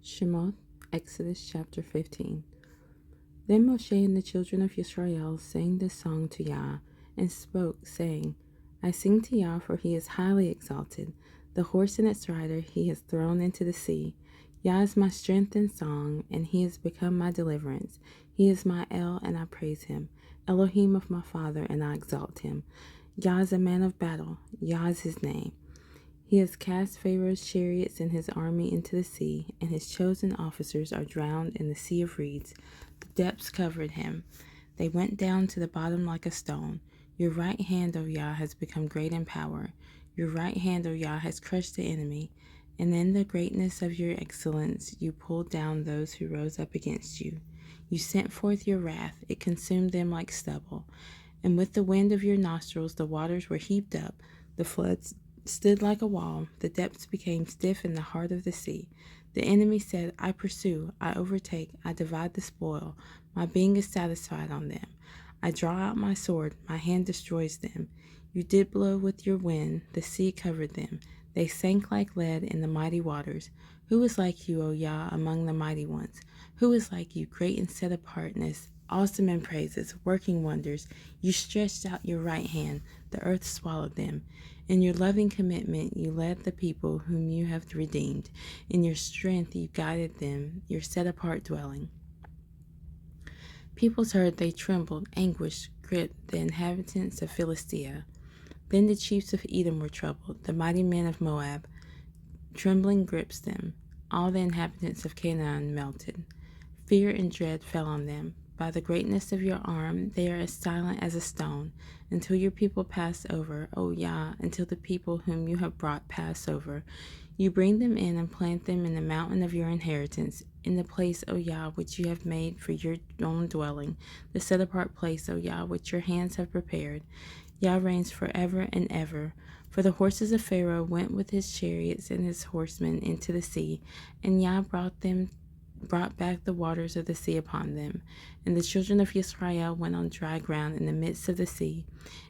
Shemoth, Exodus chapter 15. Then Moshe and the children of Israel sang this song to Yah, and spoke, saying, I sing to Yah, for he is highly exalted. The horse and its rider he has thrown into the sea. Yah is my strength and song, and he has become my deliverance. He is my El, and I praise him. Elohim of my father, and I exalt him. Yah is a man of battle. Yah is his name. He has cast Pharaoh's chariots and his army into the sea, and his chosen officers are drowned in the sea of reeds. The depths covered him. They went down to the bottom like a stone. Your right hand, O Yah, has become great in power. Your right hand, O Yah, has crushed the enemy. And in the greatness of your excellence, you pulled down those who rose up against you. You sent forth your wrath. It consumed them like stubble. And with the wind of your nostrils, the waters were heaped up. The floods stood like a wall. The depths became stiff in the heart of the sea. The enemy said, I pursue, I overtake, I divide the spoil. My being is satisfied on them. I draw out my sword, my hand destroys them. You did blow with your wind, the sea covered them. They sank like lead in the mighty waters. Who is like you, O Yah, among the mighty ones? Who is like you, great in set apartness, awesome in praises, working wonders? You stretched out your right hand, the earth swallowed them. In your loving commitment, you led the people whom you have redeemed. In your strength, you guided them, your set-apart dwelling. Peoples heard, they trembled, anguish gripped the inhabitants of Philistia. Then the chiefs of Edom were troubled, the mighty men of Moab. Trembling grips them. All the inhabitants of Canaan melted. Fear and dread fell on them. By the greatness of your arm, they are as silent as a stone, until your people pass over, O Yah, until the people whom you have brought pass over. You bring them in and plant them in the mountain of your inheritance, in the place, O Yah, which you have made for your own dwelling, the set-apart place, O Yah, which your hands have prepared. Yah reigns forever and ever. For the horses of Pharaoh went with his chariots and his horsemen into the sea, and Yah brought back the waters of the sea upon them. And the children of Israel went on dry ground in the midst of the sea.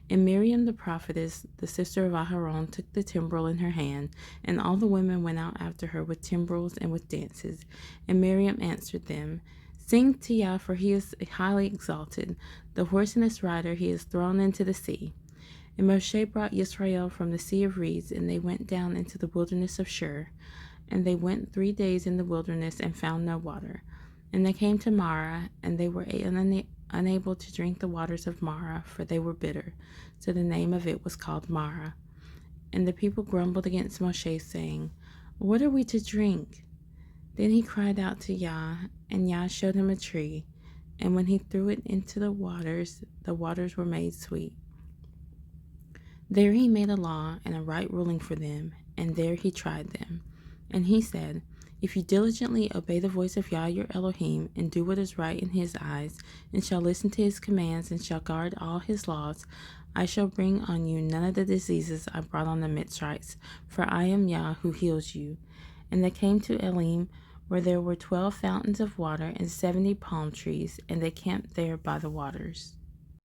And Miriam the prophetess, the sister of Aharon, took the timbrel in her hand, and all the women went out after her with timbrels and with dances. And Miriam answered them, Sing to Yah, for he is highly exalted. The horse and its rider he has thrown into the sea. And Moshe brought Israel from the sea of reeds, and they went down into the wilderness of Shur. And they went 3 days in the wilderness and found no water. And they came to Marah, and they were unable to drink the waters of Marah, for they were bitter. So the name of it was called Marah. And the people grumbled against Moshe, saying, What are we to drink? Then he cried out to Yah, and Yah showed him a tree. And when he threw it into the waters were made sweet. There he made a law and a right ruling for them, and there he tried them. And he said, If you diligently obey the voice of Yah your Elohim, and do what is right in his eyes, and shall listen to his commands, and shall guard all his laws, I shall bring on you none of the diseases I brought on the Mitzrites, for I am Yah who heals you. And they came to Elim, where there were 12 fountains of water and 70 palm trees, and they camped there by the waters.